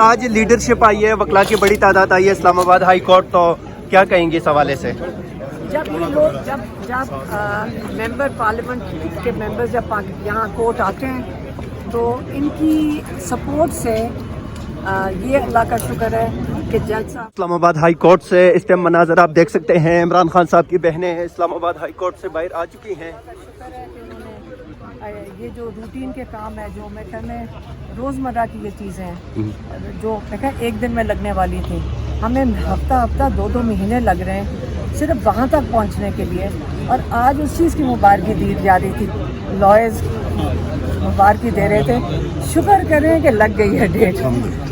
آج لیڈرشپ آئی ہے، وکلا کی بڑی تعداد آئی ہے اسلام آباد ہائی کورٹ، تو کیا کہیں گے اس حوالے سے؟ جب یہ لوگ جب ممبر پارلیمنٹ کے ممبر جب یہاں کورٹ آتے ہیں تو ان کی سپورٹ سے یہ اللہ کا شکر ہے کہ جج صاحب اسلام آباد ہائی کورٹ سے اس ٹائم مناظر آپ دیکھ سکتے ہیں، عمران خان صاحب کی بہنیں اسلام آباد ہائی کورٹ سے باہر آ چکی ہیں۔ شکر ہے کہ انہوں نے یہ جو روٹین کے کام ہے، جو میں کہنے روزمرہ کی یہ چیزیں ہیں جو میں کہا ایک دن میں لگنے والی تھی، ہمیں ہفتہ دو مہینے لگ رہے ہیں صرف وہاں تک پہنچنے کے لیے، اور آج اس چیز کی مبارکی دی جا رہی تھی، لائرز مبارکی دے رہے تھے، شکر کر رہے ہیں کہ لگ گئی ہے ڈیٹ۔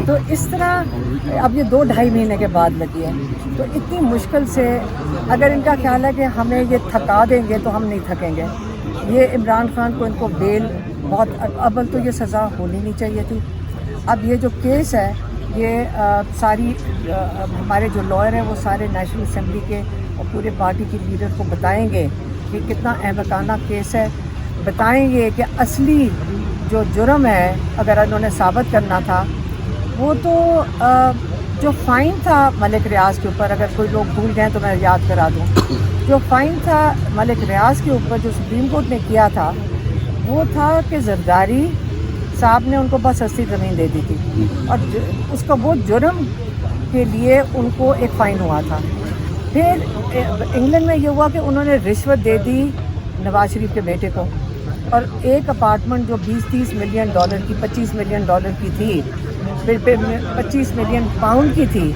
تو اس طرح اب یہ 2-2.5 مہینے کے بعد لگی ہے، تو اتنی مشکل سے اگر ان کا خیال ہے کہ ہمیں یہ تھکا دیں گے تو ہم نہیں تھکیں گے۔ یہ عمران خان کو ان کو بیل بہت اول تو یہ سزا ہونی نہیں چاہیے تھی۔ اب یہ جو کیس ہے یہ ساری ہمارے جو لائر ہیں وہ سارے نیشنل اسمبلی کے اور پورے پارٹی کی لیڈر کو بتائیں گے کہ کتنا احمقانہ کیس ہے، بتائیں گے کہ اصلی جو جرم ہے اگر انہوں نے ثابت کرنا تھا وہ تو جو فائن تھا ملک ریاض کے اوپر، اگر کوئی لوگ بھول گئے تو میں یاد کرا دوں، جو فائن تھا ملک ریاض کے اوپر جو سپریم کورٹ نے کیا تھا وہ تھا کہ زرداری صاحب نے ان کو بس سستی زمین دے دی تھی، اور اس کا وہ جرم کے لیے ان کو ایک فائن ہوا تھا۔ پھر انگلینڈ میں یہ ہوا کہ انہوں نے رشوت دے دی نواز شریف کے بیٹے کو، اور ایک اپارٹمنٹ جو 20-30 ملین ڈالر کی 25 ملین ڈالر کی تھی، پھر 25 ملین پاؤنڈ کی تھی،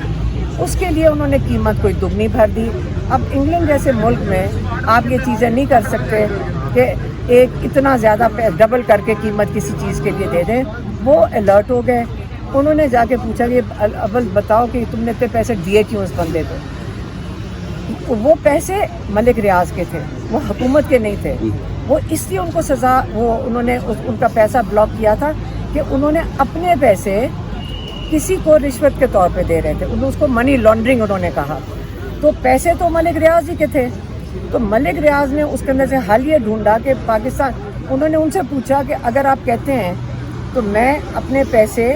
اس کے لیے انہوں نے قیمت کوئی دگنی بھر دی۔ اب انگلینڈ جیسے ملک میں آپ یہ چیزیں نہیں کر سکتے کہ ایک اتنا زیادہ ڈبل کر کے قیمت کسی چیز کے لیے دے دیں۔ وہ الرٹ ہو گئے، انہوں نے جا کے پوچھا کہ اول بتاؤ کہ تم نے اتنے پیسے دیے کیوں اس بندے کو؟ وہ پیسے ملک ریاض کے تھے، وہ حکومت کے نہیں تھے، وہ اس لیے ان کو سزا انہوں نے ان کا پیسہ بلاک کیا تھا کہ انہوں نے اپنے پیسے کسی کو رشوت کے طور پہ دے رہے تھے، اس کو منی لانڈرنگ انہوں نے کہا۔ تو پیسے تو ملک ریاض ہی کے تھے، تو ملک ریاض نے اس کے اندر سے حل یہ ڈھونڈا کہ پاکستان، انہوں نے ان سے پوچھا کہ اگر آپ کہتے ہیں تو میں اپنے پیسے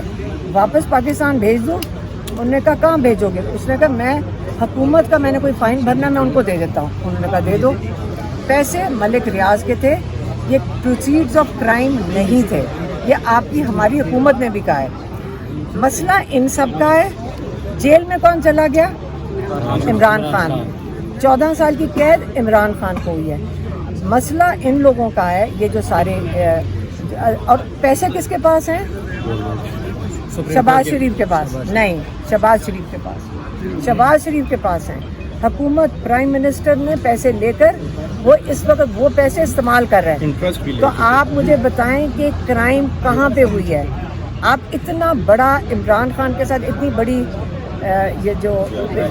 واپس پاکستان بھیج دوں؟ انہوں نے کہا کہاں بھیجو گے؟ اس نے کہا میں حکومت کا میں نے کوئی فائن بھرنا میں ان کو دے دیتا ہوں۔ انہوں نے کہا دے دو۔ پیسے ملک ریاض کے تھے، یہ پروسیڈز آف کرائم نہیں تھے، یہ آپ کی ہماری حکومت نے بھی کہا ہے۔ مسئلہ ان سب کا ہے۔ جیل میں کون چلا گیا؟ عمران خان۔ 14 سال کی قید عمران خان کو ہوئی ہے۔ مسئلہ ان لوگوں کا ہے، یہ جو سارے اور پیسے کس کے پاس ہیں؟ شہباز شریف کے پاس نہیں، شہباز شریف کے پاس، شہباز شریف کے پاس ہیں۔ حکومت پرائم منسٹر نے پیسے لے کر وہ اس وقت وہ پیسے استعمال کر رہے ہیں۔ تو آپ مجھے بتائیں کہ کرائم کہاں پہ ہوئی ہے؟ آپ اتنا بڑا عمران خان کے ساتھ اتنی بڑی یہ جو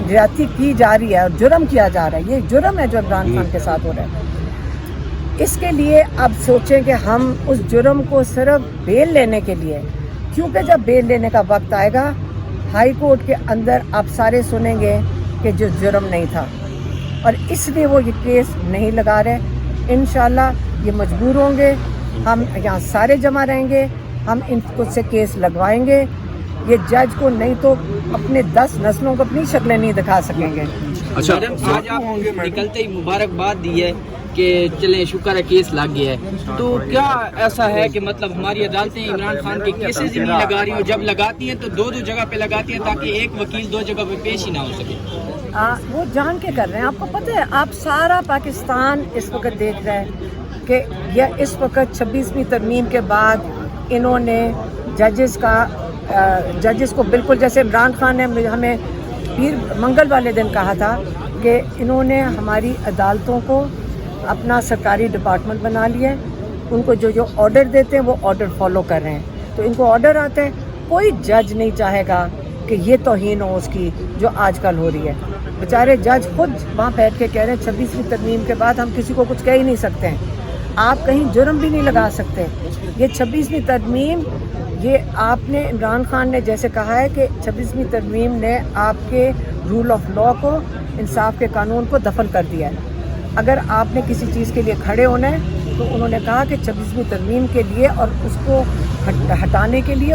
زیادتی کی جا رہی ہے اور جرم کیا جا رہا ہے، یہ جرم ہے جو عمران خان کے ساتھ ہو رہا ہے۔ اس کے لیے اب سوچیں کہ ہم اس جرم کو صرف بیل لینے کے لیے، کیونکہ جب بیل لینے کا وقت آئے گا ہائی کورٹ کے اندر آپ سارے سنیں گے کہ جو جرم نہیں تھا، اور اس لیے وہ یہ کیس نہیں لگا رہے۔ انشاءاللہ یہ مجبور ہوں گے، ہم یہاں سارے جمع رہیں گے، ہم ان کو سے کیس لگوائیں گے۔ یہ جج کو نہیں تو اپنے 10 نسلوں کو اپنی شکلیں نہیں دکھا سکیں گے۔ اچھا آج آپ نکلتے ہی مبارکباد دی ہے کہ چلیں شکر ہے کیس لگ گیا ہے، تو کیا ایسا ہے کہ مطلب ہماری عدالتیں عمران خان کے کیسز ہی نہیں لگا رہی، اور جب لگاتی ہیں تو دو جگہ پہ لگاتی ہیں تاکہ ایک وکیل 2 جگہ پہ پیش ہی نہ ہو سکے؟ وہ جان کے کر رہے ہیں۔ آپ کو پتہ ہے، آپ سارا پاکستان اس وقت دیکھ رہے ہیں کہ یہ اس وقت 26ویں ترمیم کے بعد انہوں نے ججز کو بالکل، جیسے عمران خان نے ہمیں منگل والے دن کہا تھا کہ انہوں نے ہماری عدالتوں کو اپنا سرکاری ڈپارٹمنٹ بنا لیا ہے، ان کو جو آرڈر دیتے ہیں وہ آرڈر فالو کر رہے ہیں۔ تو ان کو آرڈر آتے ہیں، کوئی جج نہیں چاہے گا کہ یہ توہین ہو اس کی جو آج کل ہو رہی ہے۔ بیچارے جج خود وہاں بیٹھ کے کہہ رہے ہیں 26ویں ترمیم کے بعد ہم کسی کو کچھ کہہ ہی نہیں سکتے ہیں، آپ کہیں جرم بھی نہیں لگا سکتے۔ یہ 26ویں ترمیم، یہ آپ نے عمران خان نے جیسے کہا ہے کہ 26ویں ترمیم نے آپ کے رول آف لا کو، انصاف کے قانون کو دفن کر دیا ہے۔ اگر آپ نے کسی چیز کے لیے کھڑے ہونا ہے تو انہوں نے کہا کہ 26ویں ترمیم کے لیے اور اس کو ہٹانے کے لیے